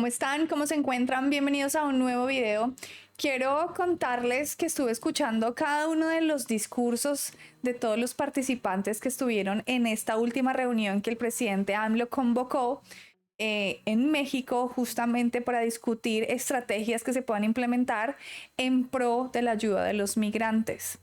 están? ¿Cómo se encuentran? Bienvenidos a un nuevo video. Quiero contarles que estuve escuchando cada uno de los discursos de todos los participantes que estuvieron en esta última reunión que el presidente AMLO convocó en México justamente para discutir estrategias que se puedan implementar en pro de la ayuda de los migrantes.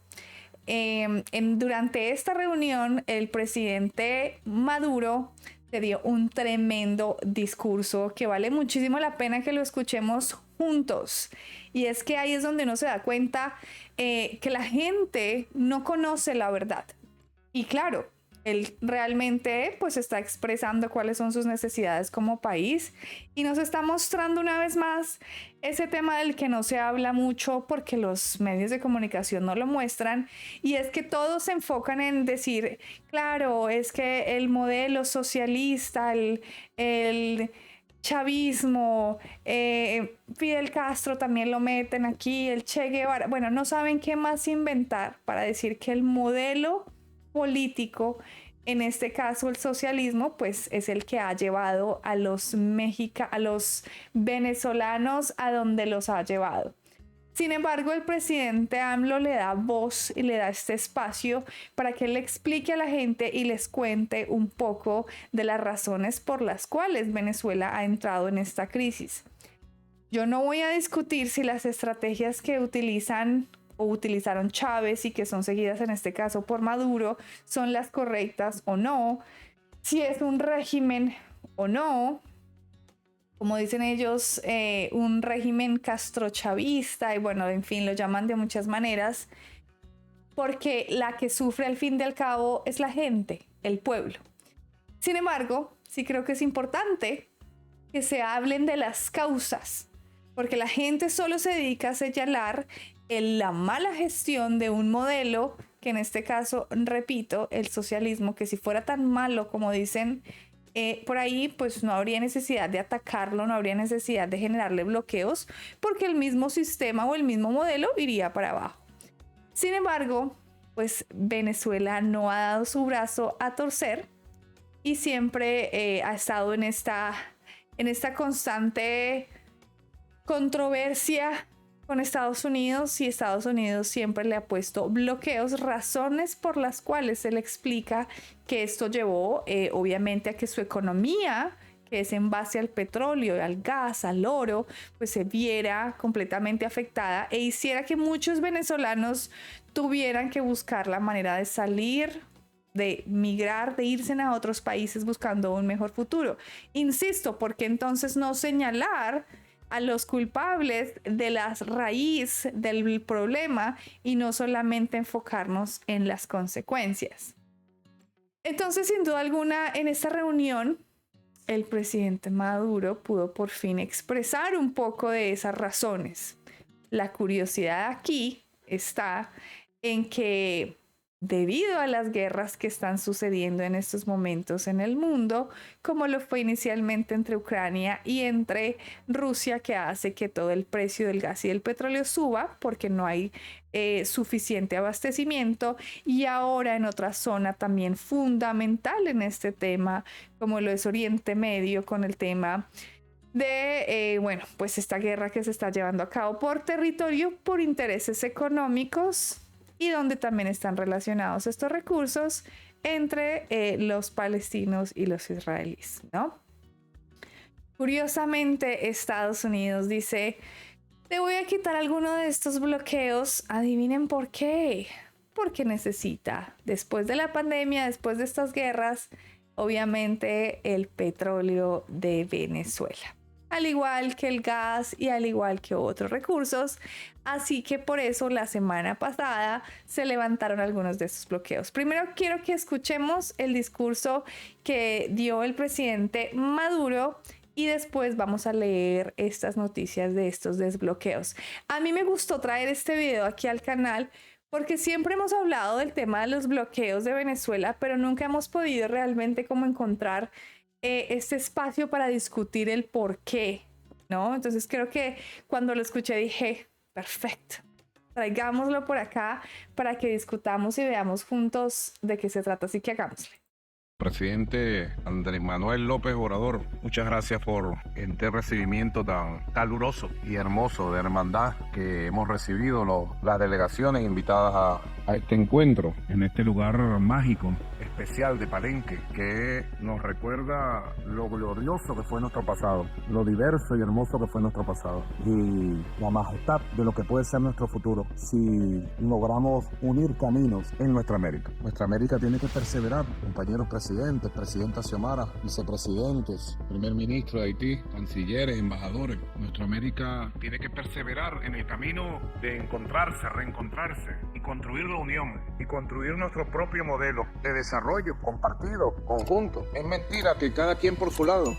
Durante esta reunión, el presidente Maduro te dio un tremendo discurso que vale muchísimo la pena que lo escuchemos juntos. Y es que ahí es donde uno se da cuenta que la gente no conoce la verdad. Y claro, él realmente pues está expresando cuáles son sus necesidades como país y nos está mostrando una vez más ese tema del que no se habla mucho porque los medios de comunicación no lo muestran, y es que todos se enfocan en decir, claro, es que el modelo socialista, el chavismo, Fidel Castro también lo meten aquí, el Che Guevara, bueno, no saben qué más inventar para decir que el modelo político, en este caso el socialismo, pues es el que ha llevado a los venezolanos a donde los ha llevado. Sin embargo, el presidente AMLO le da voz y le da este espacio para que él le explique a la gente y les cuente un poco de las razones por las cuales Venezuela ha entrado en esta crisis. Yo no voy a discutir si las estrategias que utilizaron Chávez y que son seguidas en este caso por Maduro son las correctas o no, si es un régimen o no, como dicen ellos, un régimen castrochavista, y bueno, en fin, lo llaman de muchas maneras, porque la que sufre al fin y al cabo es la gente, el pueblo. Sin embargo, sí creo que es importante que se hablen de las causas, porque la gente solo se dedica a señalar la mala gestión de un modelo, que en este caso, repito, el socialismo, que si fuera tan malo como dicen por ahí, pues no habría necesidad de atacarlo, no habría necesidad de generarle bloqueos, porque el mismo sistema o el mismo modelo iría para abajo. Sin embargo, pues Venezuela no ha dado su brazo a torcer y siempre ha estado en esta constante controversia con Estados Unidos, y Estados Unidos siempre le ha puesto bloqueos, razones por las cuales él explica que esto llevó obviamente a que su economía, que es en base al petróleo, al gas, al oro, pues se viera completamente afectada e hiciera que muchos venezolanos tuvieran que buscar la manera de salir, de migrar, de irse a otros países buscando un mejor futuro. Insisto, porque entonces no señalar a los culpables de la raíz del problema y no solamente enfocarnos en las consecuencias? Entonces, sin duda alguna, en esta reunión, el presidente Maduro pudo por fin expresar un poco de esas razones. La curiosidad aquí está en que, debido a las guerras que están sucediendo en estos momentos en el mundo, como lo fue inicialmente entre Ucrania y entre Rusia, que hace que todo el precio del gas y del petróleo suba porque no hay suficiente abastecimiento, y ahora en otra zona también fundamental en este tema, como lo es Oriente Medio, con el tema de, pues esta guerra que se está llevando a cabo por territorio, por intereses económicos, y donde también están relacionados estos recursos entre los palestinos y los israelíes, ¿no? Curiosamente, Estados Unidos dice, te voy a quitar alguno de estos bloqueos. Adivinen por qué. Porque necesita, después de la pandemia, después de estas guerras, obviamente el petróleo de Venezuela, al igual que el gas y al igual que otros recursos. Así que por eso la semana pasada se levantaron algunos de estos bloqueos. Primero quiero que escuchemos el discurso que dio el presidente Maduro y después vamos a leer estas noticias de estos desbloqueos. A mí me gustó traer este video aquí al canal porque siempre hemos hablado del tema de los bloqueos de Venezuela, pero nunca hemos podido realmente como encontrar este espacio para discutir el por qué, ¿no? Entonces creo que cuando lo escuché dije, perfecto, traigámoslo por acá para que discutamos y veamos juntos de qué se trata, así que hagámosle. Presidente Andrés Manuel López Obrador, muchas gracias por este recibimiento tan caluroso y hermoso de hermandad que hemos recibido las delegaciones invitadas a este encuentro en este lugar mágico, especial de Palenque, que nos recuerda lo glorioso que fue nuestro pasado, lo diverso y hermoso que fue nuestro pasado y la majestad de lo que puede ser nuestro futuro si logramos unir caminos en nuestra América. Nuestra América tiene que perseverar, compañeros presidentes, presidenta Xiomara, vicepresidentes, primer ministro de Haití, cancilleres, embajadores. Nuestra América tiene que perseverar en el camino de encontrarse, reencontrarse y construir la unión y construir nuestro propio modelo de desarrollo compartido, conjunto. Es mentira que cada quien por su lado,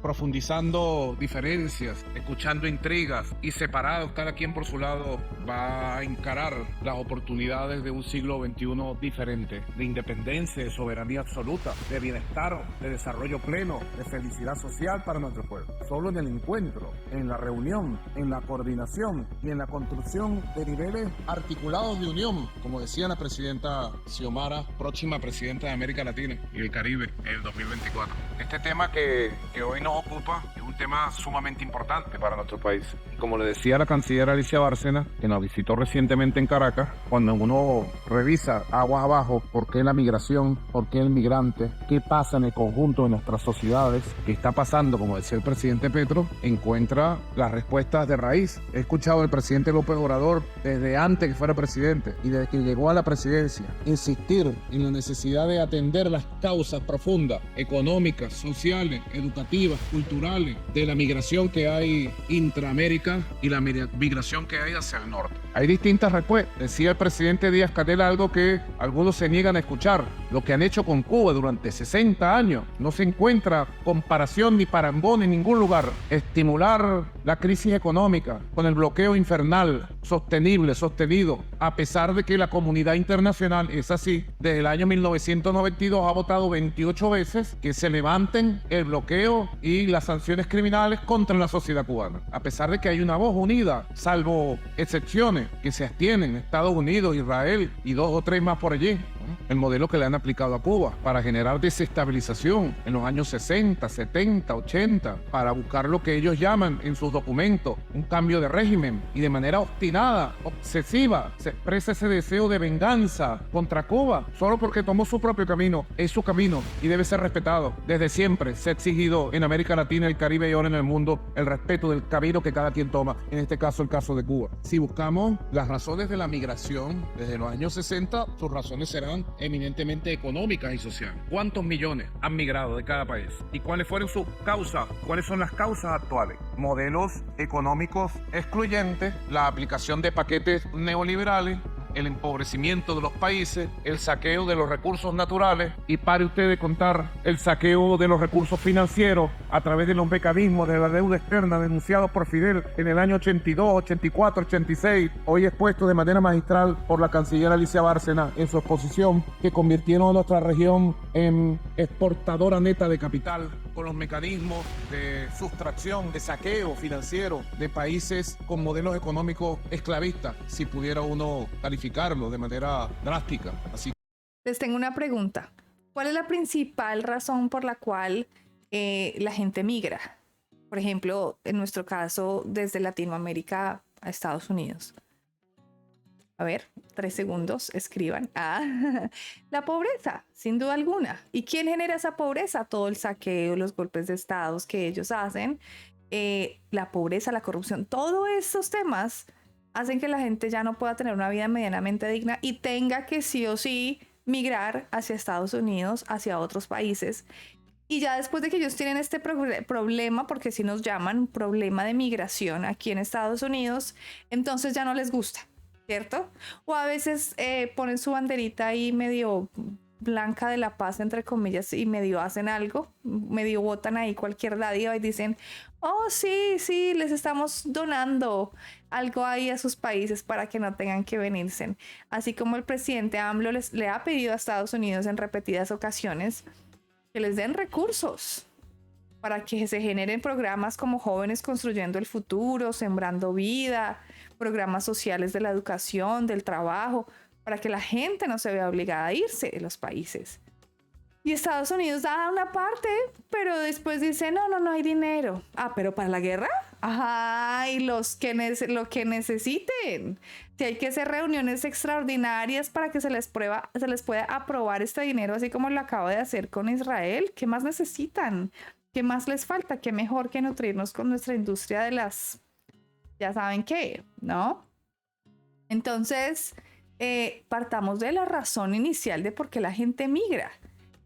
profundizando diferencias, escuchando intrigas y separados, cada quien por su lado va a encarar las oportunidades de un siglo XXI diferente, de independencia, de soberanía absoluta, de bienestar, de desarrollo pleno, de felicidad social para nuestro pueblo. Solo en el encuentro, en la reunión, en la coordinación y en la construcción de niveles articulados de unión, como decía la presidenta Xiomara, próxima presidenta de América Latina y el Caribe en el 2024. Este tema que hoy nos ocupa es un tema sumamente importante para nuestro país. Como le decía la canciller Alicia Bárcena, que nos visitó recientemente en Caracas, cuando uno revisa aguas abajo por qué la migración, por qué el migrante, qué pasa en el conjunto de nuestras sociedades, qué está pasando, como decía el presidente Petro, encuentra las respuestas de raíz. He escuchado al presidente López Obrador desde antes que fuera presidente y desde que llegó a la presidencia insistir en la necesidad de atender las causas profundas, económicas, sociales, educativas, culturales, de la migración que hay intraamérica y la migración que hay hacia el norte. Hay distintas respuestas. Decía el presidente Díaz-Canel algo que algunos se niegan a escuchar. Lo que han hecho con Cuba durante 60 años no se encuentra comparación ni parangón en ningún lugar. Estimular la crisis económica con el bloqueo infernal, sostenible, sostenido, a pesar de que la comunidad internacional es así. Desde el año 1992 ha votado 28 veces que se levanten el bloqueo y las sanciones criminales contra la sociedad cubana. A pesar de que hay una voz unida, salvo excepciones que se abstienen, Estados Unidos, Israel y 2 o 3 más por allí. El modelo que le han aplicado a Cuba para generar desestabilización en los años 60, 70, 80, para buscar lo que ellos llaman en sus documentos un cambio de régimen, y de manera obstinada, obsesiva, se expresa ese deseo de venganza contra Cuba solo porque tomó su propio camino. Es su camino y debe ser respetado. Desde siempre se ha exigido en América Latina, el Caribe y ahora en el mundo el respeto del camino que cada quien toma, en este caso el caso de Cuba. Si buscamos las razones de la migración desde los años 60, sus razones serán eminentemente económicas y sociales. ¿Cuántos millones han migrado de cada país? ¿Y cuáles fueron sus causas? ¿Cuáles son las causas actuales? Modelos económicos excluyentes, la aplicación de paquetes neoliberales, el empobrecimiento de los países, el saqueo de los recursos naturales, y pare usted de contar el saqueo de los recursos financieros a través de los mecanismos de la deuda externa denunciados por Fidel en el año 82, 84, 86, hoy expuesto de manera magistral por la canciller Alicia Bárcena en su exposición, que convirtieron a nuestra región en exportadora neta de capital, con los mecanismos de sustracción, de saqueo financiero de países con modelos económicos esclavistas, si pudiera uno calificarlo de manera drástica. Así. Les tengo una pregunta. ¿Cuál es la principal razón por la cual la gente migra? Por ejemplo, en nuestro caso, desde Latinoamérica a Estados Unidos. A ver, 3 segundos, escriban. La pobreza, sin duda alguna. ¿Y quién genera esa pobreza? Todo el saqueo, los golpes de estados que ellos hacen, la pobreza, la corrupción, todos estos temas hacen que la gente ya no pueda tener una vida medianamente digna y tenga que sí o sí migrar hacia Estados Unidos, hacia otros países. Y ya después de que ellos tienen este problema, porque si nos llaman problema de migración aquí en Estados Unidos, entonces ya no les gusta, ¿cierto? O a veces ponen su banderita ahí medio blanca de la paz, entre comillas, y medio hacen algo, medio botan ahí cualquier dádiva y dicen, oh sí, les estamos donando algo ahí a sus países para que no tengan que venirse. Así como el presidente AMLO le ha pedido a Estados Unidos en repetidas ocasiones que les den recursos para que se generen programas como Jóvenes Construyendo el Futuro, Sembrando Vida, programas sociales de la educación, del trabajo, para que la gente no se vea obligada a irse de los países. Y Estados Unidos da una parte, pero después dice, no hay dinero. Ah, pero para la guerra. Ajá, y lo que necesiten. Si hay que hacer reuniones extraordinarias para que se les pueda aprobar este dinero, así como lo acabo de hacer con Israel. ¿Qué más necesitan? ¿Qué más les falta? ¿Qué mejor que nutrirnos con nuestra industria de las... ya saben qué, ¿no? Entonces, partamos de la razón inicial de por qué la gente migra.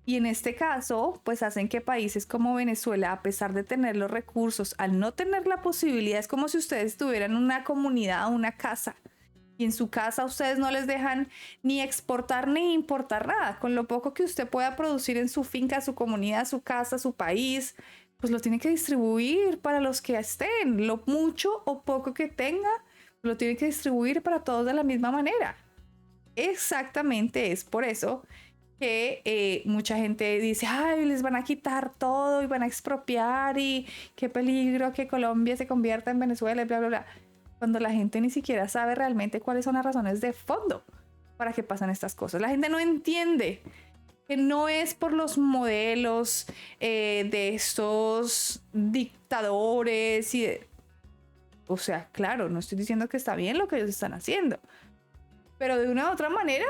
Y en este caso, pues hacen que países como Venezuela, a pesar de tener los recursos, al no tener la posibilidad, es como si ustedes tuvieran una comunidad, una casa, y en su casa ustedes no les dejan ni exportar ni importar nada. Con lo poco que usted pueda producir en su finca, su comunidad, su casa, su país, pues lo tiene que distribuir para los que estén. Lo mucho o poco que tenga, lo tiene que distribuir para todos de la misma manera. Exactamente, es por eso que mucha gente dice, ay, les van a quitar todo y van a expropiar y qué peligro que Colombia se convierta en Venezuela y bla, bla, bla. Cuando la gente ni siquiera sabe realmente cuáles son las razones de fondo para que pasen estas cosas. La gente no entiende que no es por los modelos de estos dictadores y o sea, claro, no estoy diciendo que está bien lo que ellos están haciendo, pero de una u otra manera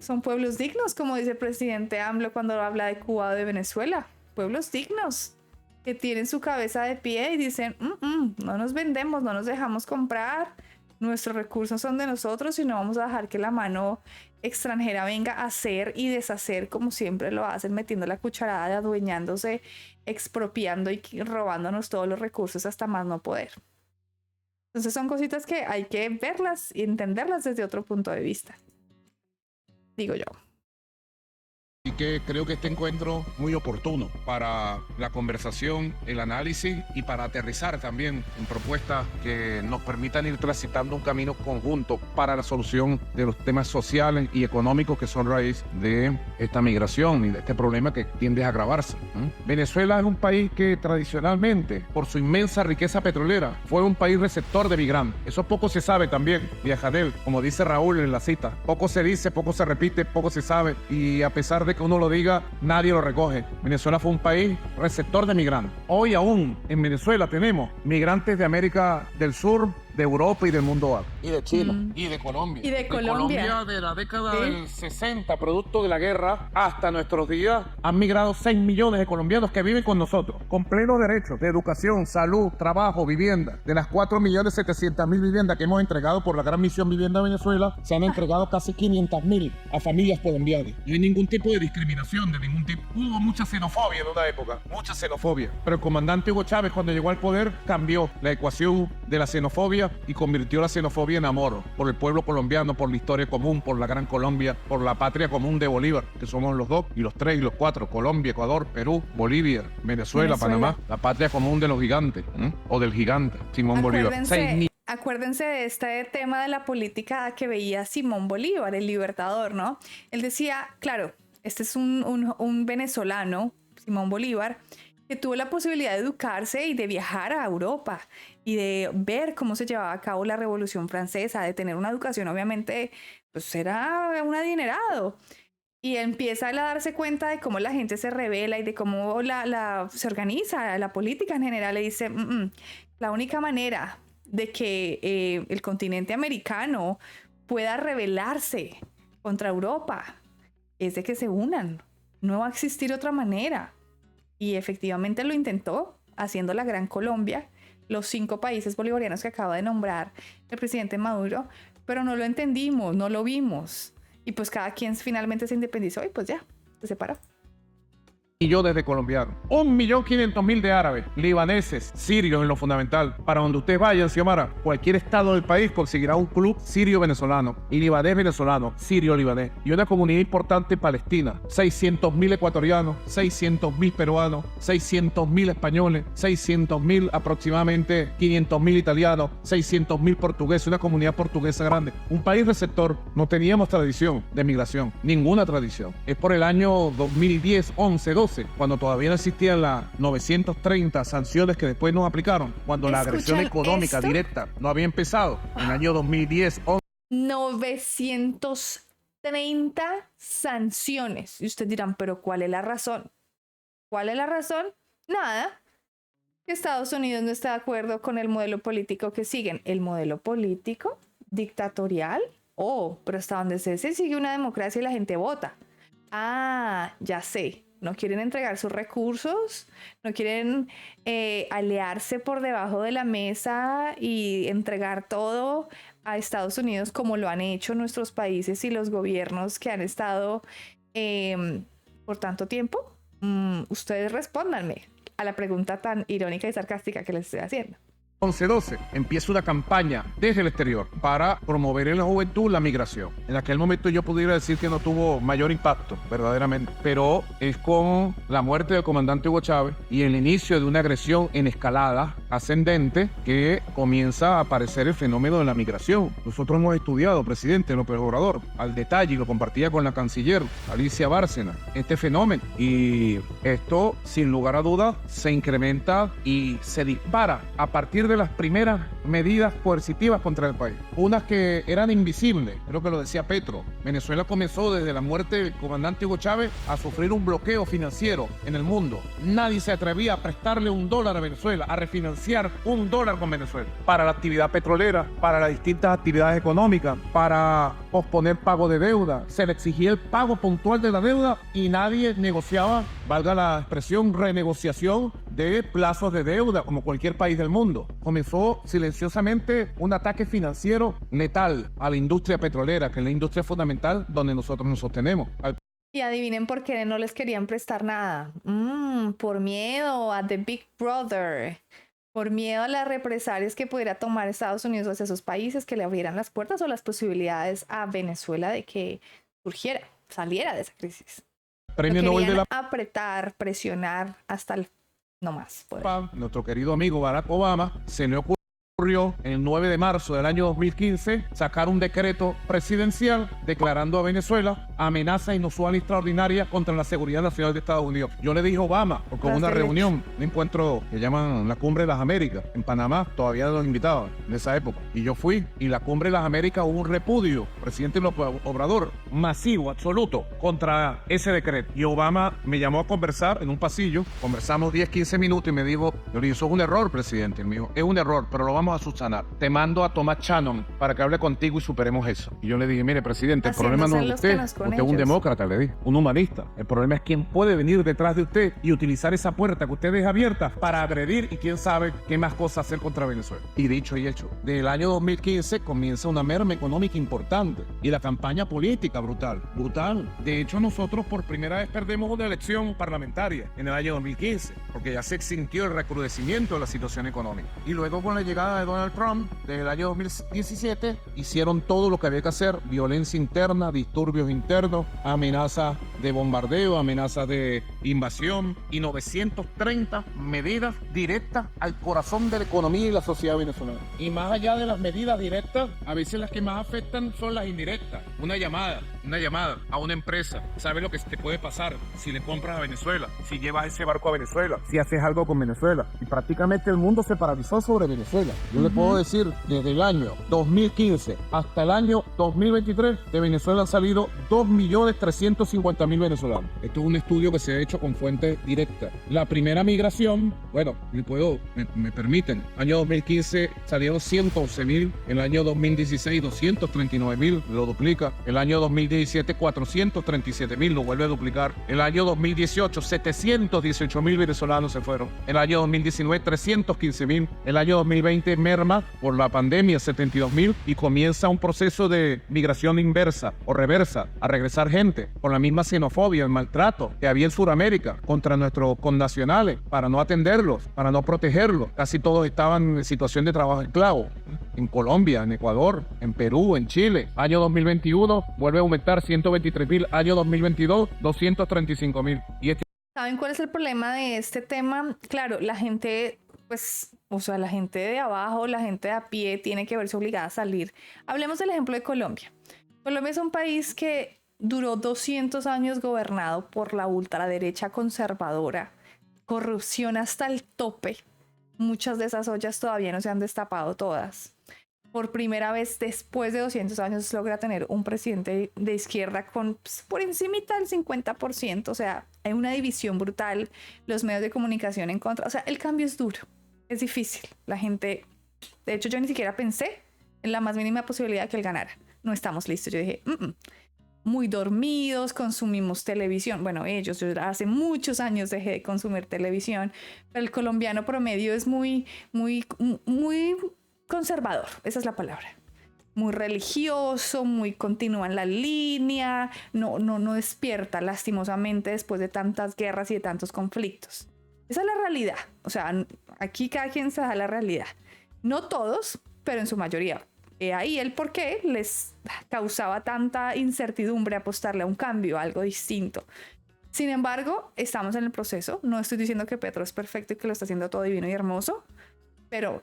son pueblos dignos, como dice el presidente AMLO cuando habla de Cuba o de Venezuela. Pueblos dignos que tienen su cabeza de pie y dicen, no nos vendemos, no nos dejamos comprar, nuestros recursos son de nosotros y no vamos a dejar que la mano extranjera venga a hacer y deshacer como siempre lo hacen, metiendo la cucharada, adueñándose, expropiando y robándonos todos los recursos hasta más no poder. Entonces son cositas que hay que verlas y entenderlas desde otro punto de vista, digo yo. Y que creo que este encuentro muy oportuno para la conversación, el análisis y para aterrizar también en propuestas que nos permitan ir transitando un camino conjunto para la solución de los temas sociales y económicos que son raíz de esta migración y de este problema que tiende a agravarse. Venezuela es un país que tradicionalmente, por su inmensa riqueza petrolera, fue un país receptor de migrantes. Eso poco se sabe también, Viajadel, como dice Raúl en la cita. Poco se dice, poco se repite, poco se sabe, y a pesar de que uno lo diga, nadie lo recoge. Venezuela fue un país receptor de migrantes. Hoy aún en Venezuela tenemos migrantes de América del Sur, de Europa y del mundo árabe. Y de Chile. Y de Colombia. Y de Colombia. Colombia de la década del 60, producto de la guerra, hasta nuestros días, han migrado 6 millones de colombianos que viven con nosotros, con plenos derechos de educación, salud, trabajo, vivienda. De las 4.700.000 viviendas que hemos entregado por la Gran Misión Vivienda Venezuela, se han entregado casi 500.000 a familias colombianas. No hay ningún tipo de discriminación, de ningún tipo. Hubo mucha xenofobia en una época, mucha xenofobia. Pero el comandante Hugo Chávez, cuando llegó al poder, cambió la ecuación de la xenofobia y convirtió la xenofobia en amor por el pueblo colombiano, por la historia común, por la Gran Colombia, por la patria común de Bolívar, que somos los 2 y los 3 y los 4, Colombia, Ecuador, Perú, Bolivia, Venezuela, Panamá, la patria común de los gigantes, o del gigante, Simón Bolívar. Acuérdense de este tema de la política que veía Simón Bolívar, el libertador, ¿no? Él decía, claro, este es un venezolano, Simón Bolívar, que tuvo la posibilidad de educarse y de viajar a Europa y de ver cómo se llevaba a cabo la Revolución Francesa, de tener una educación, obviamente, pues era un adinerado. Y empieza a darse cuenta de cómo la gente se rebela y de cómo se organiza la política en general. Le dice, la única manera de que el continente americano pueda rebelarse contra Europa es de que se unan. No va a existir otra manera. Y efectivamente lo intentó, haciendo la Gran Colombia, los 5 países bolivarianos que acaba de nombrar el presidente Maduro, pero no lo entendimos, no lo vimos. Y pues cada quien finalmente se independizó y pues ya, se separó. Millones de colombianos, 1.500.000 de árabes, libaneses, sirios en lo fundamental. Para donde ustedes vayan, Xiomara, cualquier estado del país conseguirá un club sirio-venezolano, y libanés venezolano, sirio-libanés, y una comunidad importante palestina, 600.000 ecuatorianos, 600.000 peruanos, 600.000 españoles, 600.000 aproximadamente 500.000 italianos, 600.000 portugueses, una comunidad portuguesa grande. Un país receptor. No teníamos tradición de migración, ninguna tradición. Es por el año 2010, 11, 12, cuando todavía no existían las 930 sanciones que después nos aplicaron, cuando la agresión económica directa no había empezado, en el año 2010, 11. 930 30 sanciones. Y ustedes dirán, pero ¿cuál es la razón? ¿Cuál es la razón? Nada. Que Estados Unidos no está de acuerdo con el modelo político que siguen. ¿El modelo político dictatorial? Oh, pero hasta donde se sigue una democracia y la gente vota. Ah, ya sé. No quieren entregar sus recursos, no quieren aliarse por debajo de la mesa y entregar todo a Estados Unidos como lo han hecho nuestros países y los gobiernos que han estado por tanto tiempo. Ustedes respóndanme a la pregunta tan irónica y sarcástica que les estoy haciendo. 11-12 empieza una campaña desde el exterior para promover en la juventud la migración. En aquel momento yo pudiera decir que no tuvo mayor impacto, verdaderamente, pero es con la muerte del comandante Hugo Chávez y el inicio de una agresión en escalada ascendente que comienza a aparecer el fenómeno de la migración. Nosotros hemos estudiado, presidente López Obrador, al detalle, y lo compartía con la canciller Alicia Bárcena, este fenómeno. Y esto, sin lugar a dudas, se incrementa y se dispara a partir de las primeras medidas coercitivas contra el país. Unas que eran invisibles, creo que lo decía Petro. Venezuela comenzó desde la muerte del comandante Hugo Chávez a sufrir un bloqueo financiero en el mundo. Nadie se atrevía a prestarle $1 a Venezuela, a refinanciar $1 con Venezuela para la actividad petrolera, para las distintas actividades económicas, para posponer pago de deuda. Se le exigía el pago puntual de la deuda y nadie negociaba, valga la expresión, renegociación de plazos de deuda como cualquier país del mundo. Comenzó silenciosamente un ataque financiero letal a la industria petrolera, que es la industria fundamental donde nosotros nos sostenemos. Y adivinen por qué no les querían prestar nada. Por miedo a The Big Brother. Por miedo a las represalias que pudiera tomar Estados Unidos hacia esos países, que le abrieran las puertas o las posibilidades a Venezuela de que saliera de esa crisis. Premio Nobel de la apretar, presionar hasta el no más poder. Nuestro querido amigo Barack Obama se le ocurrió el 9 de marzo del año 2015 sacar un decreto presidencial declarando a Venezuela amenaza inusual y extraordinaria contra la seguridad nacional de Estados Unidos. Yo le dije a Obama, porque hubo una reunión, un encuentro que llaman la Cumbre de las Américas en Panamá, todavía los invitaban en esa época, y yo fui, y la Cumbre de las Américas hubo un repudio, presidente López Obrador, masivo, absoluto, contra ese decreto. Y Obama me llamó a conversar en un pasillo, conversamos 10-15 minutos y me dijo, yo le dije, eso es un error, presidente. Él me dijo, es un error, pero lo vamos a subsanar. Te mando a Thomas Shannon para que hable contigo y superemos eso. Y yo le dije, mire, presidente, el problema no es usted, usted es un demócrata, le dije, un humanista. El problema es quién puede venir detrás de usted y utilizar esa puerta que usted deja abierta para agredir y quién sabe qué más cosas hacer contra Venezuela. Y dicho y hecho, desde el año 2015 comienza una merma económica importante y la campaña política brutal. De hecho, nosotros por primera vez perdemos una elección parlamentaria en el año 2015 porque ya se extinguió el recrudecimiento de la situación económica. Y luego con la llegada de Donald Trump, desde el año 2017, hicieron todo lo que había que hacer: violencia interna, disturbios internos, amenazas de bombardeo, amenazas de invasión y 930 medidas directas al corazón de la economía y la sociedad venezolana. Y más allá de las medidas directas, a veces las que más afectan son las indirectas. Una llamada a una empresa, ¿sabes lo que te puede pasar si le compras a Venezuela, si llevas ese barco a Venezuela, si haces algo con Venezuela? Y prácticamente el mundo se paralizó sobre Venezuela. Yo le puedo decir, desde el año 2015 hasta el año 2023, de Venezuela han salido 2.350.000 venezolanos. Esto es un estudio que se ha hecho con fuentes directas. La primera migración, bueno, me permiten, año 2015 salieron 111.000, el año 2016 239.000, lo duplica, el año 2017 437.000, lo vuelve a duplicar, el año 2018 718.000 venezolanos se fueron, el año 2019 315.000, el año 2020 merma por la pandemia 72.000 y comienza un proceso de migración inversa o reversa, a regresar gente por la misma xenofobia, el maltrato que había en Sudamérica contra nuestros connacionales, para no atenderlos, para no protegerlos. Casi todos estaban en situación de trabajo esclavo, en Colombia, en Ecuador, en Perú, en Chile. Año 2021 vuelve a aumentar 123.000, año 2022 235.000. ¿Saben cuál es el problema de este tema? Claro, la gente, pues, o sea, la gente de abajo, la gente de a pie tiene que verse obligada a salir. Hablemos del ejemplo de Colombia. Colombia es un país que duró 200 años gobernado por la ultraderecha conservadora, corrupción hasta el tope. Muchas de esas ollas todavía no se han destapado todas. por primera vez después de 200 años logra tener un presidente de izquierda con por encimita del 50%, o sea, hay una división brutal, los medios de comunicación en contra, o sea, el cambio es duro, es difícil, la gente, de hecho yo ni siquiera pensé en la más mínima posibilidad que él ganara, no estamos listos, yo dije, muy dormidos, consumimos televisión, bueno, yo hace muchos años dejé de consumir televisión, pero el colombiano promedio es muy conservador, esa es la palabra. Muy religioso, muy continúa en la línea, no despierta lastimosamente después de tantas guerras y de tantos conflictos. Esa es la realidad. O sea, aquí cada quien se da la realidad. No todos, pero en su mayoría. Ahí el por qué les causaba tanta incertidumbre apostarle a un cambio, a algo distinto. Sin embargo, estamos en el proceso. No estoy diciendo que Petro es perfecto y que lo está haciendo todo divino y hermoso, pero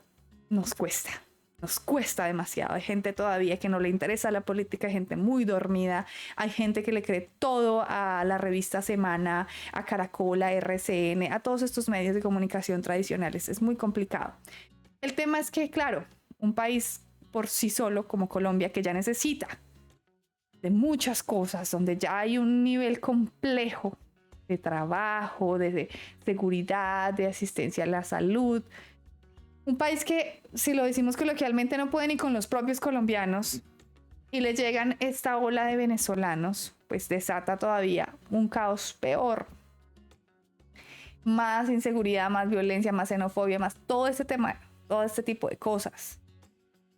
nos cuesta demasiado. Hay gente todavía que no le interesa la política, hay gente muy dormida, hay gente que le cree todo a la revista Semana, a Caracol, a RCN, a todos estos medios de comunicación tradicionales. Es muy complicado. El tema es que, claro, un país por sí solo como Colombia, que ya necesita de muchas cosas, donde ya hay un nivel complejo de trabajo, de seguridad, de asistencia a la salud. Un país que, si lo decimos coloquialmente, no puede ni con los propios colombianos, y le llegan esta ola de venezolanos, pues desata todavía un caos peor. Más inseguridad, más violencia, más xenofobia, más todo este tema, todo este tipo de cosas.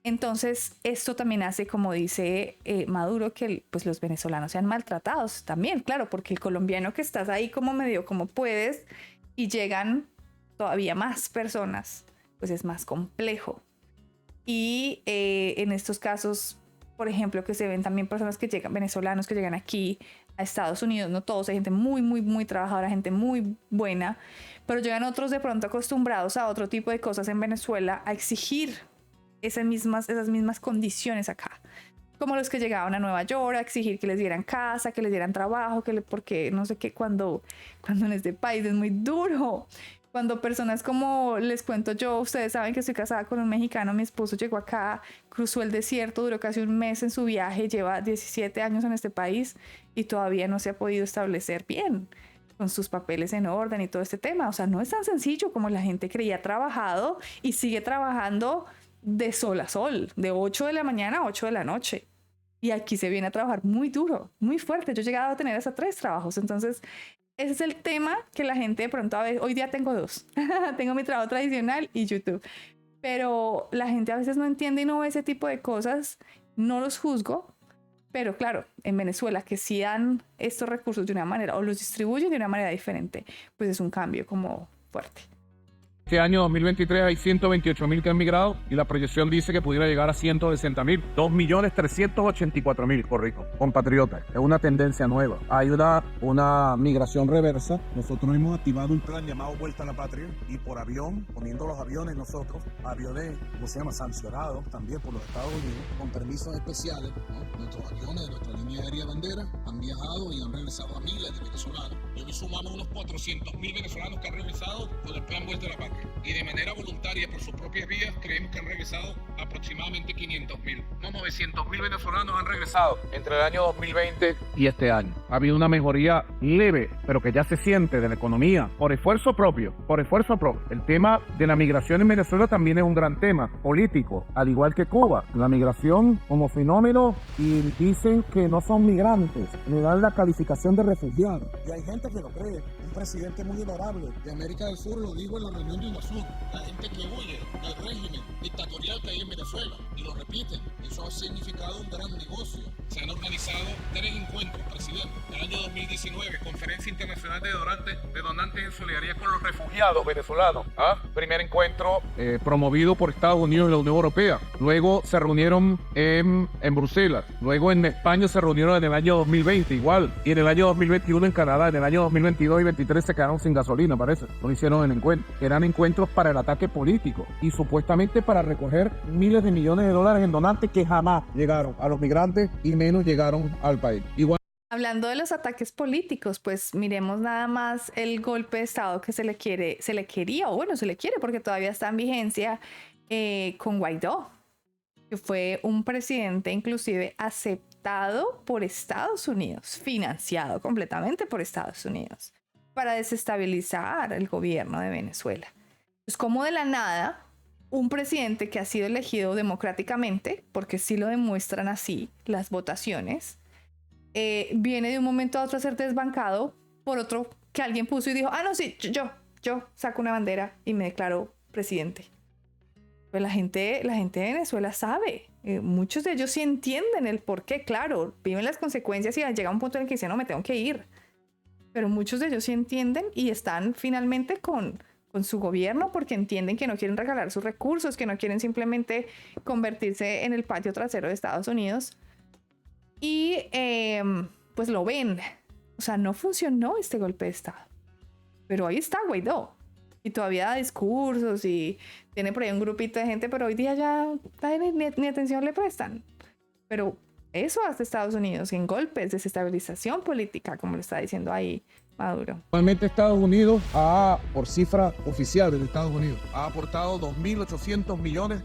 Entonces, esto también hace, como dice Maduro, que pues los venezolanos sean maltratados también, claro, porque el colombiano que estás ahí como medio como puedes y llegan todavía más personas, pues es más complejo. Y en estos casos, por ejemplo, que se ven también personas que llegan, venezolanos que llegan aquí a Estados Unidos, no todos, hay gente muy trabajadora, gente muy buena, pero llegan otros de pronto acostumbrados a otro tipo de cosas en Venezuela, a exigir esas mismas condiciones acá, como los que llegaban a Nueva York a exigir que les dieran casa, que les dieran trabajo, porque no sé qué, cuando en este país es muy duro. Cuando personas como les cuento yo, ustedes saben que estoy casada con un mexicano, mi esposo llegó acá, cruzó el desierto, duró casi un mes en su viaje, lleva 17 años en este país y todavía no se ha podido establecer bien con sus papeles en orden y todo este tema. O sea, no es tan sencillo como la gente creía. Ha trabajado y sigue trabajando de sol a sol, de 8 de la mañana a 8 de la noche. Y aquí se viene a trabajar muy duro, muy fuerte. Yo he llegado a tener hasta 3 trabajos. Entonces, ese es el tema que la gente de pronto a veces, hoy día tengo 2. Tengo mi trabajo tradicional y YouTube. Pero la gente a veces no entiende y no ve ese tipo de cosas. No los juzgo. Pero claro, en Venezuela que sí dan estos recursos de una manera o los distribuyen de una manera diferente, pues es un cambio como fuerte. Este año 2023 hay 128.000 que han migrado y la proyección dice que pudiera llegar a 160.000. 2.384.000, corrijo, compatriotas. Es una tendencia nueva. Hay una migración reversa. Nosotros hemos activado un plan llamado Vuelta a la Patria y por avión, poniendo los aviones nosotros, aviones, ¿cómo se llama? Sancionados también por los Estados Unidos, con permisos especiales, ¿no? Nuestros aviones de nuestra línea aérea bandera han viajado y han regresado a miles de venezolanos. Y hoy sumamos unos 400.000 venezolanos que han regresado con el plan Vuelta a la Patria. Y de manera voluntaria, por sus propias vías, creemos que han regresado aproximadamente 500.000. Unos 900.000 venezolanos han regresado entre el año 2020 y este año. Ha habido una mejoría leve, pero que ya se siente de la economía, por esfuerzo propio, El tema de la migración en Venezuela también es un gran tema político, al igual que Cuba. La migración como fenómeno, y dicen que no son migrantes, le dan la calificación de refugiados. Y hay gente que lo cree. Un presidente muy honorable de América del Sur lo dijo en la reunión de UNASUR. La gente que huye del régimen dictatorial que hay en Venezuela, y lo repiten, eso ha significado un gran negocio. Se han organizado 3 encuentros, presidente. En el año 2019, Conferencia Internacional de Donantes en Solidaridad con los Refugiados Venezolanos. Primer encuentro promovido por Estados Unidos y la Unión Europea. Luego se reunieron en Bruselas. Luego en España se reunieron en el año 2020, igual. Y en el año 2021 en Canadá. En el año 2022 y 2023 se quedaron sin gasolina, parece. No hicieron el encuentro. Eran encuentros para el ataque político y supuestamente para recoger miles de millones de dólares en donantes que jamás llegaron a los migrantes y menos llegaron al país. Igual. Hablando de los ataques políticos, pues miremos nada más el golpe de Estado que se le quiere, porque todavía está en vigencia con Guaidó. que fue un presidente inclusive aceptado por Estados Unidos, financiado completamente por Estados Unidos, para desestabilizar el gobierno de Venezuela. Pues como de la nada, un presidente que ha sido elegido democráticamente, porque sí lo demuestran así las votaciones, viene de un momento a otro a ser desbancado por otro que alguien puso y dijo, ah, no, sí, yo saco una bandera y me declaro presidente. Pues la gente de Venezuela sabe, muchos de ellos sí entienden el por qué, claro, viven las consecuencias y llega un punto en el que dicen, no, me tengo que ir. Pero muchos de ellos sí entienden y están finalmente con su gobierno porque entienden que no quieren regalar sus recursos, que no quieren simplemente convertirse en el patio trasero de Estados Unidos. Y pues lo ven. O sea, no funcionó este golpe de Estado. Pero ahí está Guaidó. Y todavía da discursos y tiene por ahí un grupito de gente, pero hoy día ya ni atención le prestan. Pero eso hace Estados Unidos en golpes, desestabilización política, como lo está diciendo ahí Maduro. Actualmente Estados Unidos por cifra oficial de Estados Unidos, ha aportado $2.800 millones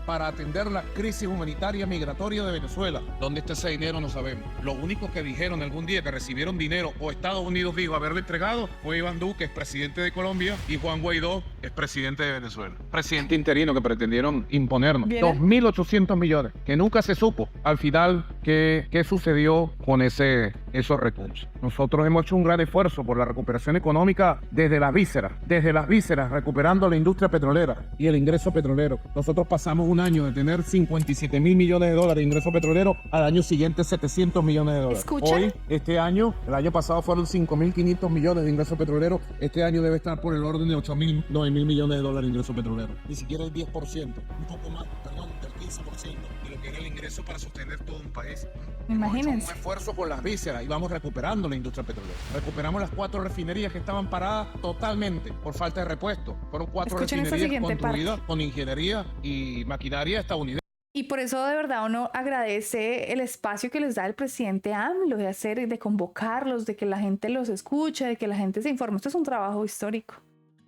para atender la crisis humanitaria migratoria de Venezuela. ¿Dónde está ese dinero? No sabemos. Lo único que dijeron algún día que recibieron dinero o Estados Unidos dijo haberle entregado fue Iván Duque, expresidente de Colombia, y Juan Guaidó, expresidente de Venezuela. Presidente interino que pretendieron imponernos. ¿Viene? 2.800 millones, que nunca se supo al final qué sucedió con esos recursos. Nosotros hemos hecho un gran esfuerzo por la recuperación económica desde las vísceras, recuperando la industria petrolera y el ingreso petrolero. Nosotros pasamos un año de tener $57.000 millones de ingreso petrolero, al año siguiente $700 millones. ¿Escuchan? Hoy, el año pasado fueron 5.500 millones de ingreso petrolero, este año debe estar por el orden de 8.000, 9.000 millones de dólares de ingreso petrolero. Ni siquiera el 10%, un poco más, perdón, del 15% de lo que era el ingreso para sostener todo un país. Imagínense. Hemos hecho un esfuerzo con las vísceras y vamos recuperando la industria petrolera. Recuperamos las 4 refinerías que estaban paradas totalmente por falta de repuesto. Fueron 4 refinerías construidas con ingeniería y maquinaria estadounidense. Y por eso de verdad uno agradece el espacio que les da el presidente AMLO de hacer, de convocarlos, de que la gente los escuche, de que la gente se informe. Esto es un trabajo histórico,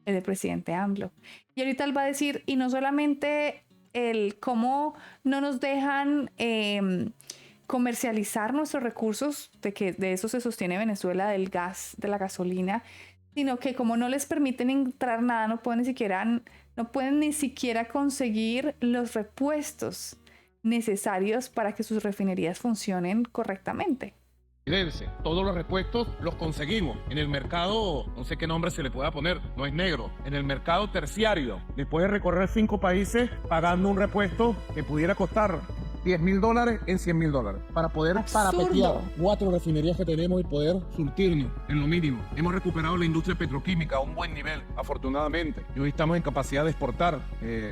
el del presidente AMLO. Y ahorita él va a decir, y no solamente el cómo no nos dejan comercializar nuestros recursos, de que de eso se sostiene Venezuela, del gas, de la gasolina, sino que como no les permiten entrar nada, no pueden ni siquiera conseguir los repuestos necesarios para que sus refinerías funcionen correctamente. Todos los repuestos los conseguimos en el mercado, no sé qué nombre se le pueda poner, no es negro, en el mercado terciario. Después de recorrer 5 países pagando un repuesto que pudiera costar $10.000 en $100.000 para poder parapetear 4 refinerías que tenemos y poder surtirnos en lo mínimo. Hemos recuperado la industria petroquímica a un buen nivel, afortunadamente, y hoy estamos en capacidad de exportar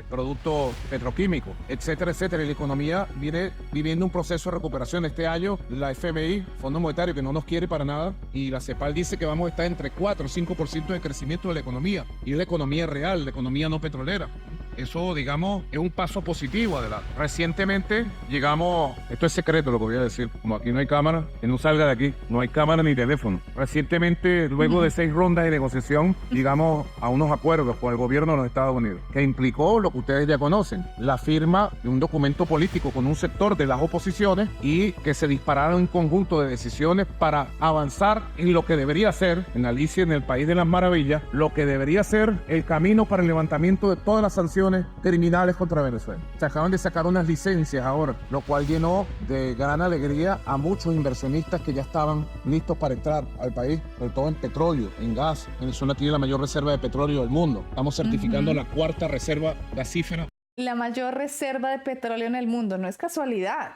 productos petroquímicos, etcétera, etcétera. Y la economía viene viviendo un proceso de recuperación. Este año la FMI, Fondo Monetario, que no nos quiere para nada, y la CEPAL dice que vamos a estar entre 4 o 5% de crecimiento de la economía, y es la economía real, la economía no petrolera. Eso, digamos, es un paso positivo adelante. Recientemente llegamos, esto es secreto lo que voy a decir, como aquí no hay cámara, que no salga de aquí, no hay cámara ni teléfono. Recientemente, luego de 6 rondas de negociación, llegamos a unos acuerdos con el gobierno de los Estados Unidos, que implicó lo que ustedes ya conocen, la firma de un documento político con un sector de las oposiciones y que se dispararon un conjunto de decisiones para avanzar en lo que debería ser, en Alicia en el País de las Maravillas, lo que debería ser el camino para el levantamiento de todas las sanciones criminales contra Venezuela. Se acaban de sacar unas licencias ahora, lo cual llenó de gran alegría a muchos inversionistas que ya estaban listos para entrar al país, sobre todo en petróleo, en gas. Venezuela tiene la mayor reserva de petróleo del mundo. Estamos certificando la 4ª reserva gasífera. La mayor reserva de petróleo en el mundo. No es casualidad.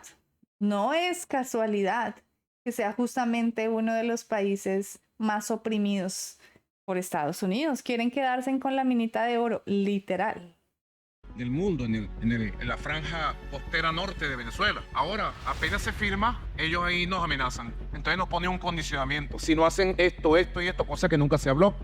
No es casualidad que sea justamente uno de los países más oprimidos por Estados Unidos. Quieren quedarse con la minita de oro, literal. Del mundo, en la franja costera norte de Venezuela. Ahora, apenas se firma, ellos ahí nos amenazan. Entonces nos ponen un condicionamiento. Si no hacen esto, esto y esto, cosa que nunca se habló,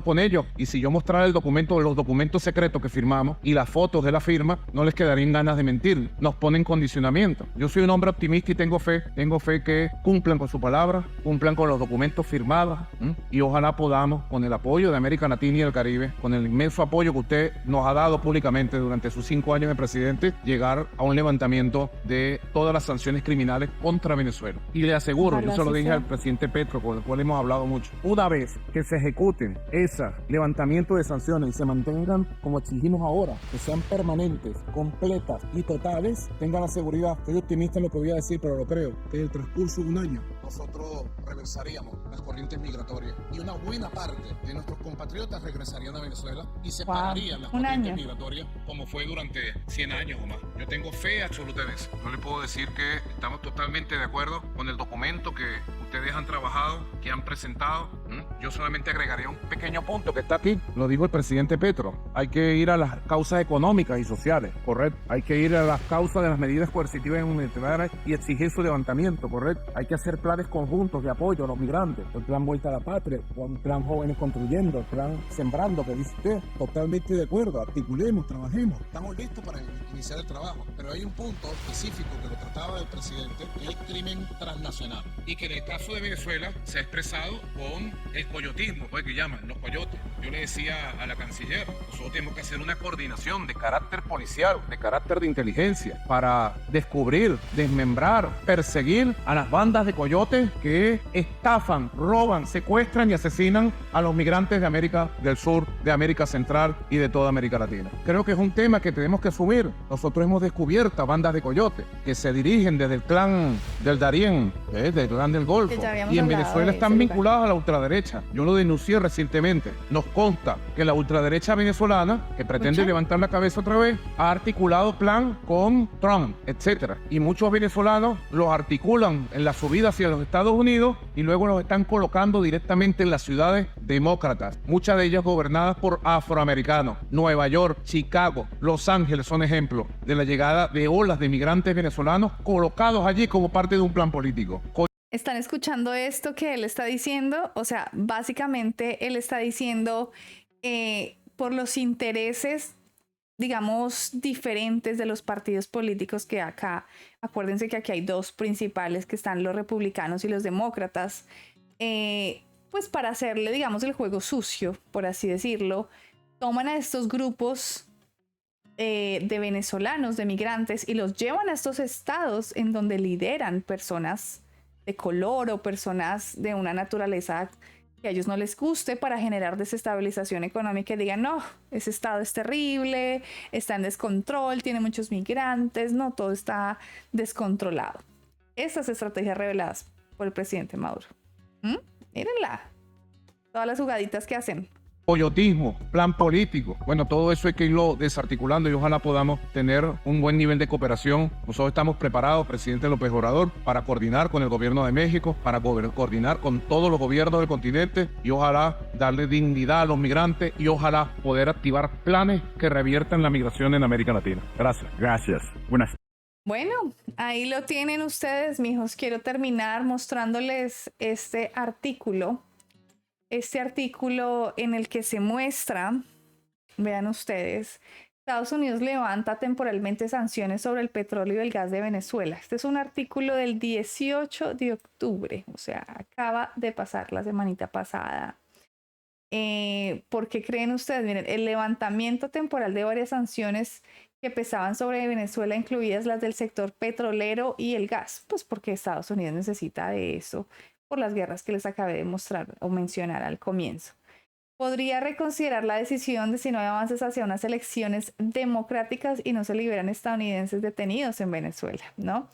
con ellos. Y si yo mostrara los documentos secretos que firmamos y las fotos de la firma, no les quedarían ganas de mentir. Nos ponen condicionamiento. Yo soy un hombre optimista y tengo fe que cumplan con su palabra, cumplan con los documentos firmados, y ojalá podamos, con el apoyo de América Latina y el Caribe, con el inmenso apoyo que usted nos ha dado públicamente durante sus 5 años de presidente, llegar a un levantamiento de todas las sanciones criminales contra Venezuela. Y le aseguro, yo se lo dije al presidente Petro, con el cual hemos hablado mucho, una vez que se ejecuten ese levantamiento de sanciones y se mantengan como exigimos ahora, que sean permanentes, completas y totales, tengan la seguridad, estoy optimista en lo que voy a decir, pero lo creo, que en el transcurso de un año nosotros reversaríamos las corrientes migratorias y una buena parte de nuestros compatriotas regresarían a Venezuela y se pararían las corrientes migratorias como fue durante 100 años o más. Yo tengo fe absoluta en eso. No le puedo decir que estamos totalmente de acuerdo con el documento que ustedes han trabajado, que han presentado. Yo solamente agregaría un pequeño punto que está aquí. Lo dijo el presidente Petro. Hay que ir a las causas económicas y sociales, correcto. Hay que ir a las causas de las medidas coercitivas y humanitarias y exigir su levantamiento, correcto. Hay que hacer planes conjuntos de apoyo a los migrantes. El plan Vuelta a la Patria, el plan Jóvenes Construyendo, el plan Sembrando, que dice usted. Totalmente de acuerdo. Articulemos, trabajemos. Estamos listos para iniciar el trabajo. Pero hay un punto específico que lo trataba el presidente, que es el crimen transnacional. Y que en el caso de Venezuela se ha expresado con el coyotismo, pues que llaman los coyotes. Yo le decía a la canciller, nosotros tenemos que hacer una coordinación de carácter policial, de carácter de inteligencia, para descubrir, desmembrar, perseguir a las bandas de coyotes que estafan, roban, secuestran y asesinan a los migrantes de América del Sur, de América Central y de toda América Latina. Creo que es un tema que tenemos que asumir. Nosotros hemos descubierto bandas de coyotes que se dirigen desde el clan del Darién, del clan del Golfo, y en Venezuela están vinculados a la ultraderecha. Yo lo denuncié recientemente. Nos consta que la ultraderecha venezolana, que pretende levantar la cabeza otra vez, ha articulado plan con Trump, etcétera. Y muchos venezolanos los articulan en la subida hacia los Estados Unidos y luego los están colocando directamente en las ciudades demócratas, muchas de ellas gobernadas por afroamericanos. Nueva York, Chicago, Los Ángeles son ejemplos de la llegada de olas de migrantes venezolanos colocados allí como parte de un plan político. ¿Están escuchando esto que él está diciendo? O sea, básicamente él está diciendo por los intereses, digamos, diferentes de los partidos políticos que acá, acuérdense que aquí hay dos principales que están los republicanos y los demócratas, pues para hacerle, digamos, el juego sucio, por así decirlo, toman a estos grupos de venezolanos, de migrantes, y los llevan a estos estados en donde lideran personas de color o personas de una naturaleza que a ellos no les guste, para generar desestabilización económica y digan, no, ese estado es terrible, está en descontrol, tiene muchos migrantes, no, todo está descontrolado. Estas estrategias reveladas por el presidente Maduro. Mírenla, todas las jugaditas que hacen. Coyotismo, plan político. Bueno, todo eso hay que irlo desarticulando y ojalá podamos tener un buen nivel de cooperación. Nosotros estamos preparados, presidente López Obrador, para coordinar con el gobierno de México, para coordinar con todos los gobiernos del continente y ojalá darle dignidad a los migrantes y ojalá poder activar planes que reviertan la migración en América Latina. Gracias. Gracias. Buenas. Bueno, ahí lo tienen ustedes, mijos. Quiero terminar mostrándoles este artículo en el que se muestra, vean ustedes, Estados Unidos levanta temporalmente sanciones sobre el petróleo y el gas de Venezuela. Este es un artículo del 18 de octubre, o sea, acaba de pasar la semanita pasada. ¿Por qué creen ustedes? Miren, el levantamiento temporal de varias sanciones que pesaban sobre Venezuela, incluidas las del sector petrolero y el gas, pues porque Estados Unidos necesita de eso por las guerras que les acabé de mostrar o mencionar al comienzo. Podría reconsiderar la decisión de si no hay avances hacia unas elecciones democráticas y no se liberan estadounidenses detenidos en Venezuela, ¿no?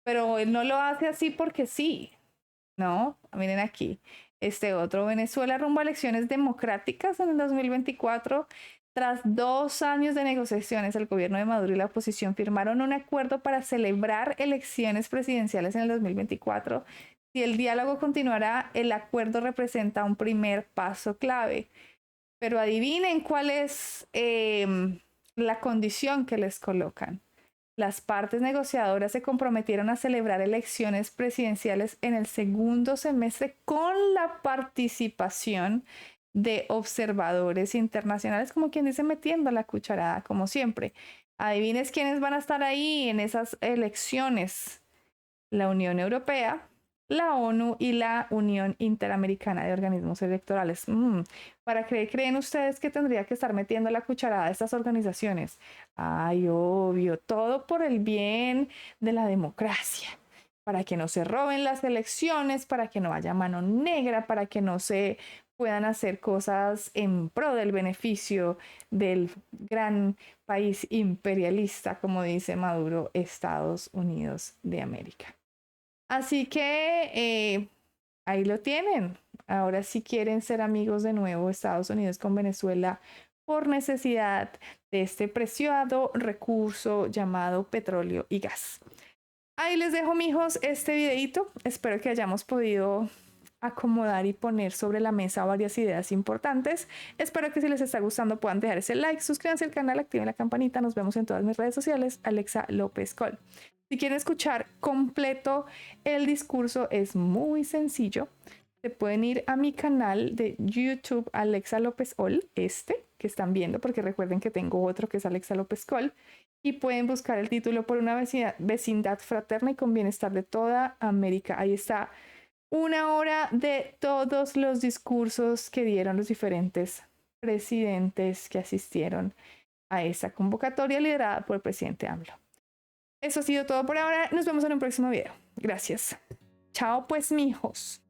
Pero él no lo hace así porque sí, ¿no? Miren aquí, este otro, Venezuela rumbo a elecciones democráticas en el 2024. Tras 2 años de negociaciones, el gobierno de Maduro y la oposición firmaron un acuerdo para celebrar elecciones presidenciales en el 2024. Si el diálogo continuará, el acuerdo representa un primer paso clave. Pero adivinen cuál es la condición que les colocan. Las partes negociadoras se comprometieron a celebrar elecciones presidenciales en el segundo semestre con la participación de observadores internacionales, como quien dice, metiendo la cucharada, como siempre. Adivines quiénes van a estar ahí en esas elecciones. La Unión Europea, la ONU y la Unión Interamericana de Organismos Electorales. ¿Para qué creen ustedes que tendría que estar metiendo la cucharada a estas organizaciones? Ay, obvio, todo por el bien de la democracia, para que no se roben las elecciones, para que no haya mano negra, para que no se puedan hacer cosas en pro del beneficio del gran país imperialista, como dice Maduro, Estados Unidos de América. Así que ahí lo tienen. Ahora si quieren ser amigos de nuevo Estados Unidos con Venezuela por necesidad de este preciado recurso llamado petróleo y gas. Ahí les dejo, mijos, este videito. Espero que hayamos podido acomodar y poner sobre la mesa varias ideas importantes. Espero que si les está gustando puedan dejar ese like, suscríbanse al canal, activen la campanita. Nos vemos en todas mis redes sociales. Alexa López Col. Si quieren escuchar completo el discurso, es muy sencillo. Se pueden ir a mi canal de YouTube, Alexa López Ol, que están viendo, porque recuerden que tengo otro que es Alexa López Col, y pueden buscar el título por una vecindad fraterna y con bienestar de toda América. Ahí está 1 hora de todos los discursos que dieron los diferentes presidentes que asistieron a esa convocatoria liderada por el presidente AMLO. Eso ha sido todo por ahora. Nos vemos en un próximo video. Gracias. Chao pues, mijos.